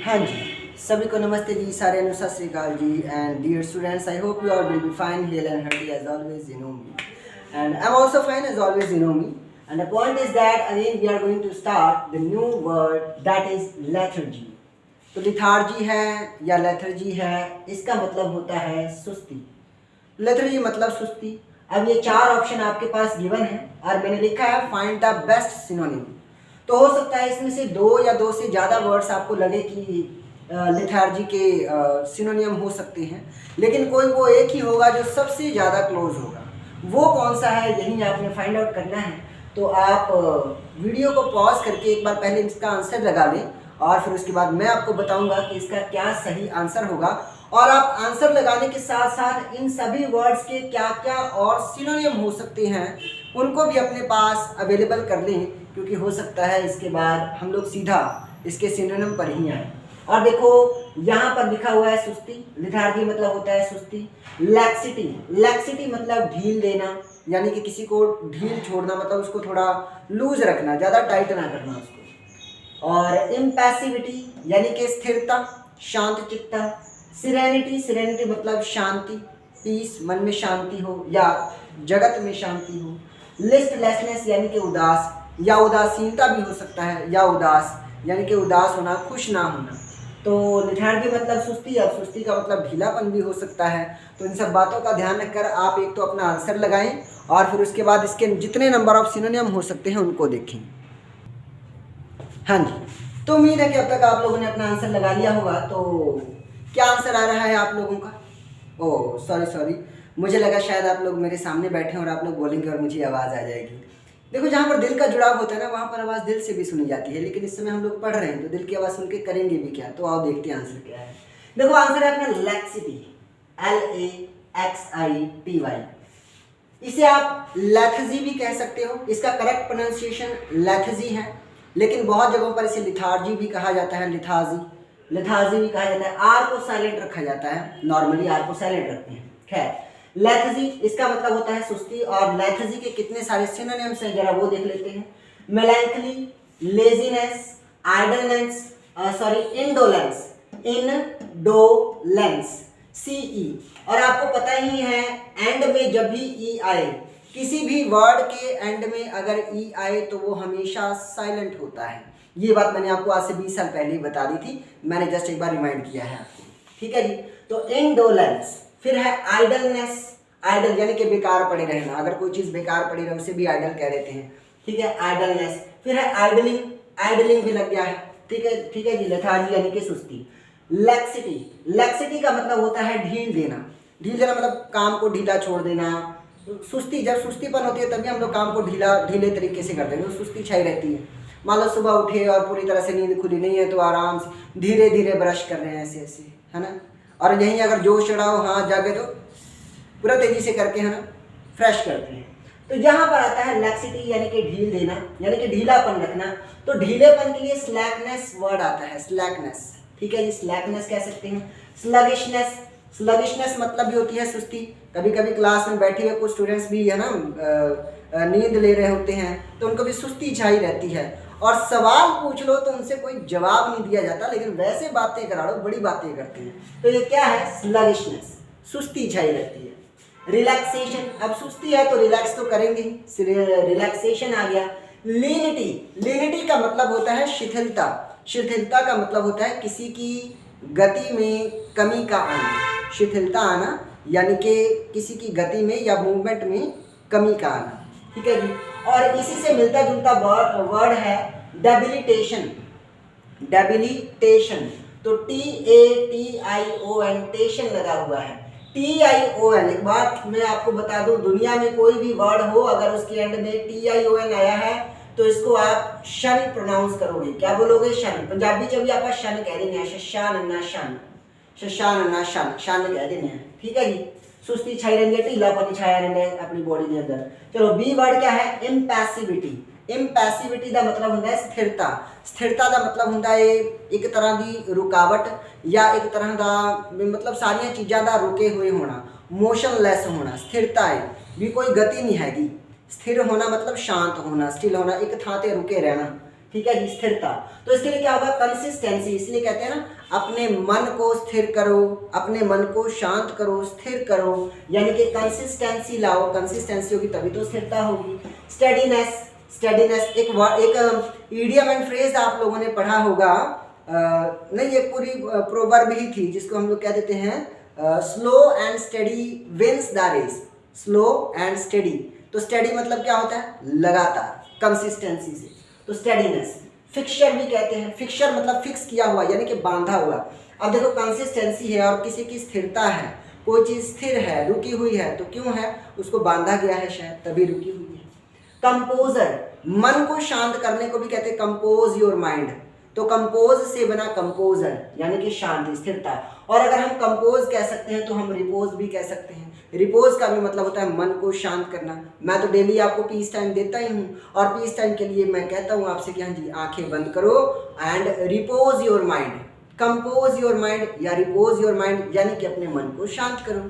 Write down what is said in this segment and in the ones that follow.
हाँ जी, सभी को नमस्ते जी, सारे नु सत श्री अकाल जी and dear students, I hope you all will be fine, healthy and healthy as always, you know me. And I'm also fine as always, you know me. And the point is that again we are going to start the new word that is lethargy. तो lethargy है या lethargy है, इसका मतलब होता है सुस्ती। Lethargy मतलब सुस्ती। अब ये चार ऑप्शन आपके पास गिवन है और मैंने लिखा है फाइंड द बेस्ट सिनोनिम। तो हो सकता है इसमें से दो या दो से ज़्यादा वर्ड्स आपको लगे कि लेथार्जी के सिनोनियम हो सकते हैं, लेकिन कोई वो एक ही होगा जो सबसे ज़्यादा क्लोज होगा। वो कौन सा है यही आपने फाइंड आउट करना है। तो आप वीडियो को पॉज करके एक बार पहले इसका आंसर लगा लें और फिर उसके बाद मैं आपको बताऊंगा कि इसका क्या सही आंसर होगा। और आप आंसर लगाने के साथ साथ इन सभी वर्ड्स के क्या क्या और सिनोनियम हो सकते हैं उनको भी अपने पास अवेलेबल कर लें, क्योंकि हो सकता है इसके बाद हम लोग सीधा इसके सिनोनियम पर ही आए। और देखो यहाँ पर लिखा हुआ है सुस्ती। लिथार्जी मतलब होता है सुस्ती। लैक्सिटी, लैक्सिटी मतलब ढील देना, यानी कि किसी को ढील छोड़ना, मतलब उसको थोड़ा लूज रखना, ज़्यादा टाइट ना करना उसको। और इम्पैसिविटी यानी कि स्थिरता, शांत चित्ता। सिरेनिटी, सिरेनिटी मतलब शांति, पीस, मन में शांति हो या जगत में शांति हो। लिस्टलेसनेस यानी कि उदास या उदासीनता भी हो सकता है, या उदास यानी कि उदास होना, खुश ना होना। तो लिथार्जी मतलब सुस्ती, अब सुस्ती का मतलब ढीलापन भी हो सकता है। तो इन सब बातों का ध्यान रखकर आप एक तो अपना आंसर लगाएं और फिर उसके बाद इसके जितने नंबर ऑफ सिनोनियम हो सकते हैं उनको देखें। हाँ जी, तो उम्मीद है कि अब तक आप लोगों ने अपना आंसर लगा लिया होगा। तो क्या आंसर आ रहा है आप लोगों का? ओह सॉरी, मुझे लगा शायद आप लोग मेरे सामने बैठे और आप लोग बोलेंगे और मुझे आवाज़ आ जाएगी। देखो, जहाँ पर दिल का जुड़ाव होता है ना, वहाँ पर आवाज़ दिल से भी सुनी जाती है, लेकिन इस समय हम लोग पढ़ रहे हैं तो दिल की आवाज़ सुन के करेंगे भी क्या। तो आओ देखते हैं आंसर क्या है। देखो आंसर है अपना लैक्सिटी, LAXITY। इसे आप लेथजी भी कह सकते हो, इसका करेक्ट प्रोनाउंसिएशन लेथजी है, लेकिन बहुत जगहों पर इसे लिथार्जी भी कहा जाता है, लिथार्जी भी कहा जाता है। आर को साइलेंट रखा जाता है, नॉर्मली आर को साइलेंट रखते हैं। खैर, लेथजी इसका मतलब होता है सुस्ती। और लेथजी के कितने सारे सिनोनिम्स हैं जरा वो देख लेते हैं। मेलैंकली, लेजीनेस, आइडलनेस, इंडोलेंस, इनडोलेंस, CE। और आपको पता ही है एंड में जब भी ई आए, किसी भी वर्ड के एंड में अगर ई आए तो वो हमेशा साइलेंट होता है। ये बात मैंने आपको आज से 20 साल पहले ही बता दी थी, मैंने जस्ट एक बार रिमाइंड किया है आपको। ठीक है जी। तो इंडोलेंस, फिर है आइडलनेस, आइडल यानी कि बेकार पड़े रहना, अगर कोई चीज़ बेकार पड़ी रहे उसे भी आइडल कह देते हैं। ठीक है, आइडलनेस। फिर है आइडलिंग, आइडलिंग भी लग गया है। ठीक है जी। लेथार्जी यानी कि सुस्ती। लैक्सिटी, लैक्सिटी का मतलब होता है ढील देना। ढील देना मतलब काम को ढीला छोड़ देना। सुस्ती, जब सुस्तीपन होती है तभी हम लोग काम को ढीले तरीके से करते हैं, तो सुस्ती छाई रहती है। मान लो सुबह उठे और पूरी तरह से नींद खुली नहीं है तो आराम से धीरे धीरे ब्रश कर रहे हैं, ऐसे ऐसे, है ना। और यहीं अगर जोश चढ़ा हो, हाथ जागे तो पूरा तेजी से करके, है ना, फ्रेश करते हैं। तो यहाँ पर आता है लैक्सिटी यानी कि ढील देना, यानी कि ढीलापन रखना। तो ढीलेपन के लिए स्लैकनेस वर्ड आता है, स्लैकनेस। ठीक है जी, स्लैकनेस कह सकते हैं। स्लगिशनेस, स्लगिशनेस मतलब भी होती है सुस्ती। कभी कभी क्लास में बैठे हुए कुछ स्टूडेंट्स भी, है ना, नींद ले रहे होते हैं तो उनको भी सुस्ती छाई रहती है, और सवाल पूछ लो तो उनसे कोई जवाब नहीं दिया जाता, लेकिन वैसे बातें करा लो बड़ी बातें करते हैं। तो ये क्या है? स्लगिशनेस, सुस्ती छाई रहती है। रिलैक्सेशन, अब सुस्ती है तो रिलैक्स तो करेंगे ही, रिलैक्सेशन आ गया। लीनिटी, लीनिटी का मतलब होता है शिथिलता। शिथिलता का मतलब होता है किसी की गति में कमी का आना। शिथिलता आना यानी कि किसी की गति में या मूवमेंट में कमी का आना। ठीक है जी। और इसी से मिलता जुलता वर्ड है डेबिलिटेशन, डेबिलिटेशन। तो TATION, टेशन लगा हुआ है। TION, एक बात मैं आपको बता दूं, दुनिया में कोई भी वर्ड हो अगर उसके एंड में TION आया है तो इसको आप शन प्रोनाउंस करोगे। क्या बोलोगे? शन। पंजाबी च भी आप शन कह देने, शशान ना शन, शशान ना शन, शन कह देने। ठीक है जी। सुस्ती छाई रहती है, ढीलापन छाया रहता है अपनी बॉडी के अंदर। चलो, बी वर्ड क्या है? इम्पैसिविटी। इम्पैसिविटी का मतलब होता है स्थिरता। स्थिरता का मतलब होता है एक तरह की रुकावट या एक तरह का मतलब सारिया चीज़ों का रुके हुए होना, मोशनलैस होना। स्थिरता है भी कोई गति नहीं हैगी। स्थिर होना मतलब शांत होना, स्टिल होना, एक थां ते रुके रहना। ठीक है जी, स्थिरता। तो इसके लिए क्या होगा, कंसिस्टेंसी। इसलिए कहते हैं ना अपने मन को स्थिर करो, अपने मन को शांत करो, स्थिर करो, यानी कि कंसिस्टेंसी लाओ। कंसिस्टेंसी होगी तभी तो स्थिरता होगी। स्टेडीनेस, स्टेडीनेस एक ईडियम एंड फ्रेज आप लोगों ने पढ़ा होगा, नहीं ये पूरी प्रोवर्ब ही थी जिसको हम लोग कह देते हैं slow and study wins the race. Slow and study, तो स्टडी मतलब क्या होता है, लगातार, कंसिस्टेंसी से, तो स्टेडीनेस। फिक्सचर भी कहते हैं, फिक्सचर मतलब फिक्स किया हुआ यानी कि बांधा हुआ। अब देखो कंसिस्टेंसी है और किसी की स्थिरता है, कोई चीज स्थिर है, रुकी हुई है, तो क्यों है, उसको बांधा गया है शायद, तभी रुकी हुई है। कंपोजर, मन को शांत करने को भी कहते हैं कंपोज योर माइंड। तो कंपोज से बना कंपोजर यानी कि शांति, स्थिरता। और अगर हम कंपोज कह सकते हैं तो हम रिपोज भी कह सकते हैं। रिपोज का भी मतलब होता है मन को शांत करना। मैं तो डेली आपको पीस टाइम देता ही हूँ, और पीस टाइम के लिए मैं कहता हूँ आपसे कि हाँ जी आंखें बंद करो and repose your mind. Compose your mind या रिपोज योर माइंड यानी कि अपने मन को शांत करो।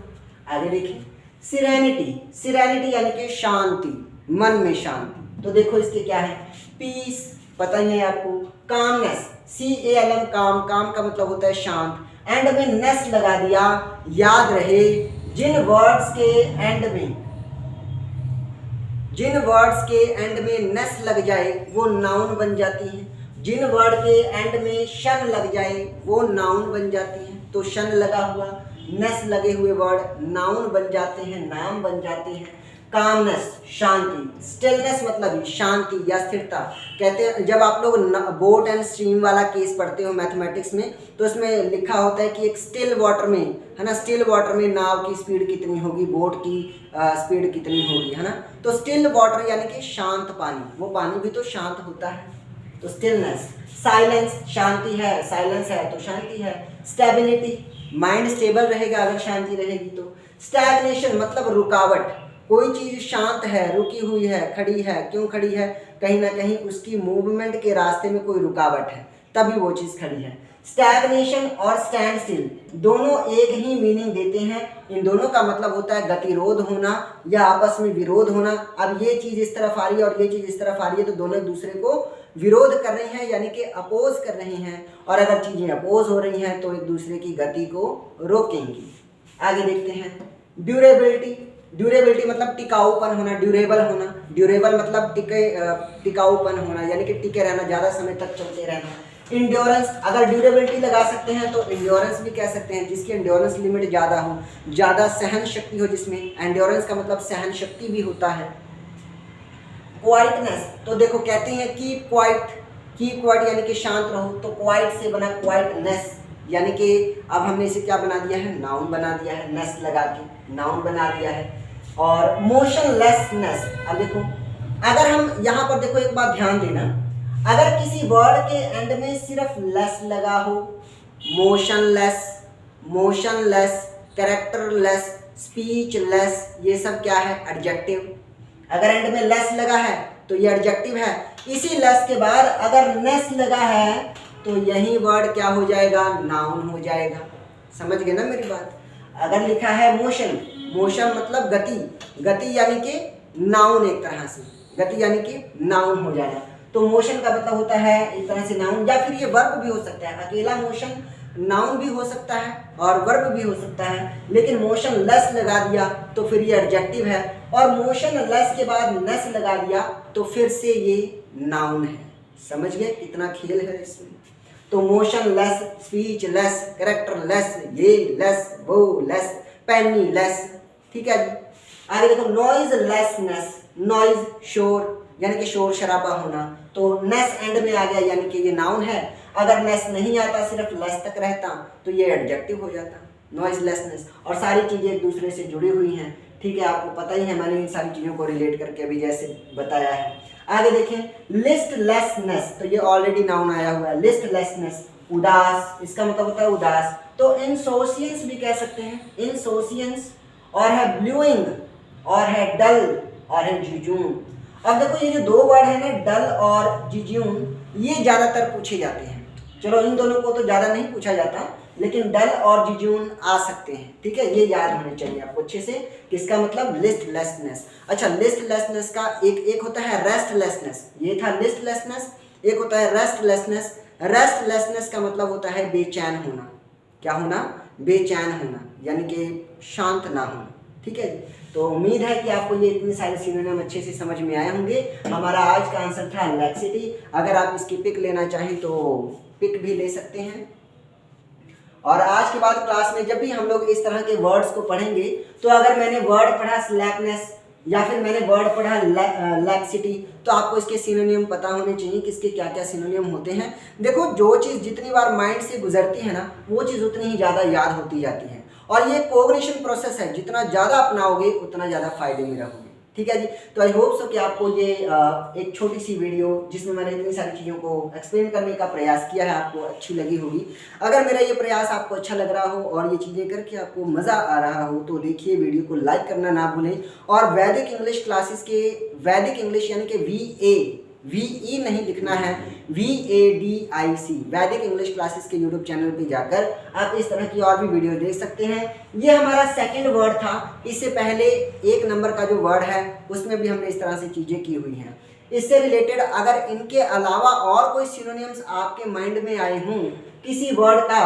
आगे देखिए, सिरेनिटी, सिरेनिटी यानी कि शांति, मन में शांति। तो देखो इसके क्या है, पीस पता ही है आपको, कामनेस, CALM काम, काम का मतलब होता है शांत, एंड में नेस लगा दिया। याद रहे जिन वर्ड्स के एंड में, जिन वर्ड्स के एंड में नेस लग जाए वो नाउन बन जाती है, जिन वर्ड के एंड में शन लग जाए वो नाउन बन जाती है। तो शन लगा हुआ, नेस लगे हुए वर्ड नाउन बन जाते हैं, नाम बन जाते हैं। कामनेस शांति, स्टिलनेस मतलब शांति या स्थिरता। कहते हैं जब आप लोग बोट एंड स्ट्रीम वाला केस पढ़ते हो मैथमेटिक्स में, तो इसमें लिखा होता है कि एक स्टिल वाटर में, है ना, स्टिल वाटर में नाव की स्पीड कितनी होगी, बोट की स्पीड कितनी होगी, है ना। तो स्टिल वाटर यानी कि शांत पानी, वो पानी भी तो शांत होता है, तो स्टिलनेस। साइलेंस, शांति है, साइलेंस है तो शांति है। स्टेबिलिटी, माइंड स्टेबल रहेगा अगर शांति रहेगी तो। स्टैग्नेशन मतलब रुकावट, कोई चीज शांत है, रुकी हुई है, खड़ी है, क्यों खड़ी है, कहीं ना कहीं उसकी मूवमेंट के रास्ते में कोई रुकावट है, तभी वो चीज खड़ी है। स्टैग्नेशन और स्टैंड स्टिल दोनों एक ही मीनिंग देते हैं। इन दोनों का मतलब होता है गतिरोध होना या आपस में विरोध होना। अब ये चीज इस तरफ आ रही है और ये चीज इस तरफ आ रही है, तो दोनों एक दूसरे को विरोध कर रही हैं यानी कि अपोज कर रही हैं, और अगर चीजें अपोज हो रही हैं तो एक दूसरे की गति को रोकेंगी। आगे देखते हैं, ड्यूरेबिलिटी, ड्यूरेबिलिटी मतलब टिकाऊपन होना, ड्यूरेबल होना। ड्यूरेबल मतलब टिकाऊपन होना यानी कि टिके रहना, ज़्यादा समय तक चलते रहना। इंड्योरेंस, अगर ड्यूरेबिलिटी लगा सकते हैं तो इंड्योरेंस भी कह सकते हैं, जिसकी इंड्योरेंस लिमिट ज़्यादा हो, ज़्यादा सहन शक्ति हो जिसमें। एंड्योरेंस का मतलब सहन शक्ति भी होता है। क्वाइटनेस, तो देखो कहते हैं कीप क्वाइट, कीप क्वाइट यानी कि शांत रहो, तो क्वाइट से बना क्वाइटनेस यानी कि अब हमने इसे क्या बना दिया है, नाउन बना दिया है, नेस लगा के नाउन बना दिया है। और मोशनलेसनेस, अब देखो अगर हम यहाँ पर देखो एक बात ध्यान देना, अगर किसी वर्ड के एंड में सिर्फ लेस लगा हो, मोशनलेस, मोशनलेस, कैरेक्टरलेस, स्पीचलेस, ये सब क्या है, एडजेक्टिव। अगर एंड में लेस लगा है तो ये एडजेक्टिव है। इसी लेस के बाद अगर नेस लगा है तो यही वर्ड क्या हो जाएगा, नाउन हो जाएगा। समझ गए ना मेरी बात। अगर लिखा है मोशन, मोशन मतलब गति, गति यानी कि नाउन, एक तरह से गति यानी कि नाउन हो जाना। तो मोशन का मतलब होता है एक तरह से नाउन, या फिर ये वर्ब भी हो सकता है। अकेला मोशन नाउन भी हो सकता है और वर्ब भी हो सकता है, लेकिन मोशन लेस लगा दिया तो फिर ये एडजेक्टिव है, और मोशन लेस के बाद नेस लगा दिया तो फिर से ये नाउन है। समझ गए कितना खेल है इसमें। तो motion less, speech less, character less, ये लेस, वो लेस, पेनी लेस, ठीक है जी। आगे देखो नॉइज लेसनेस, नॉइज शोर यानी कि शोर शराबा होना, तो नेस एंड में आ गया यानी कि ये नाउन है। अगर नेस नहीं आता, सिर्फ लेस तक रहता तो ये एडजेक्टिव हो जाता, नॉइजलेसनेस। और सारी चीज़ें एक दूसरे से जुड़ी हुई हैं, ठीक है, आपको पता ही है, मैंने इन सारी चीज़ों को रिलेट करके अभी जैसे बताया है। आगे देखें लिस्टलेसनेस, तो ये ऑलरेडी नाउन आया हुआ है, लिस्टलेसनेस, उदास, इसका मतलब होता है उदास। तो इनसोशियंस भी कह सकते हैं, इनसोशियंस, और है ब्लूइंग, और है डल, और है जिजून। अब देखो ये जो दो वर्ड है ना, डल और जिजून, ये ज़्यादातर पूछे जाते हैं। चलो इन दोनों को तो ज़्यादा नहीं पूछा जाता, लेकिन डल और जिजून आ सकते हैं, ठीक है, ये याद होने चाहिए आपको अच्छे से। किसका मतलब, लिस्टलेसनेस। अच्छा, लिस्टलेसनेस का एक होता है रेस्टलेसनेस, ये था लिस्टलेसनेस, एक होता है रेस्टलेसनेस। रेस्टलेसनेस का मतलब होता है बेचैन होना। क्या होना? बेचैन होना, यानी कि शांत ना होना। ठीक है जी। तो उम्मीद है कि आपको ये इतने सारे सिनोनिम अच्छे से समझ में आए होंगे। हमारा आज का आंसर था लैक्सिटी। अगर आप इसकी पिक लेना चाहें तो पिक भी ले सकते हैं। और आज के बाद क्लास में जब भी हम लोग इस तरह के वर्ड्स को पढ़ेंगे, तो अगर मैंने वर्ड पढ़ा स्लैकनेस या फिर मैंने वर्ड पढ़ा लैक्सिटी, तो आपको इसके सिनोनिम पता होने चाहिए कि इसके क्या क्या सिनोनिम होते हैं। देखो, जो चीज़ जितनी बार माइंड से गुजरती है ना, वो चीज़ उतनी ही ज़्यादा याद होती जाती है। और ये कोग्निशन प्रोसेस है, जितना ज़्यादा अपनाओगे उतना ज़्यादा फायदे में रहोगे। ठीक है जी। तो आई होप सो कि आपको ये एक छोटी सी वीडियो जिसमें मैंने इतनी सारी चीज़ों को एक्सप्लेन करने का प्रयास किया है, आपको अच्छी लगी होगी। अगर मेरा ये प्रयास आपको अच्छा लग रहा हो और ये चीज़ें करके आपको मज़ा आ रहा हो, तो देखिए वीडियो को लाइक करना ना भूलें। और वैदिक इंग्लिश क्लासेस के वैदिक इंग्लिश यानी कि VE नहीं लिखना है, VADIC वैदिक इंग्लिश क्लासेस के यूट्यूब चैनल पे जाकर आप इस तरह की और भी वीडियो देख सकते हैं। ये हमारा सेकंड वर्ड था। इससे पहले 1 नंबर का जो वर्ड है उसमें भी हमने इस तरह से चीज़ें की हुई हैं। इससे रिलेटेड अगर इनके अलावा और कोई सिनोनिम्स आपके माइंड में आए हों किसी वर्ड का,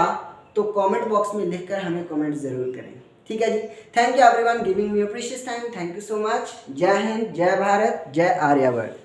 तो कमेंट बॉक्स में लिखकर हमें कमेंट ज़रूर करें। ठीक है जी। Thank you everyone giving me your precious time. Thank you so much. Jai Hind, जय भारत, जय आर्यवर्त।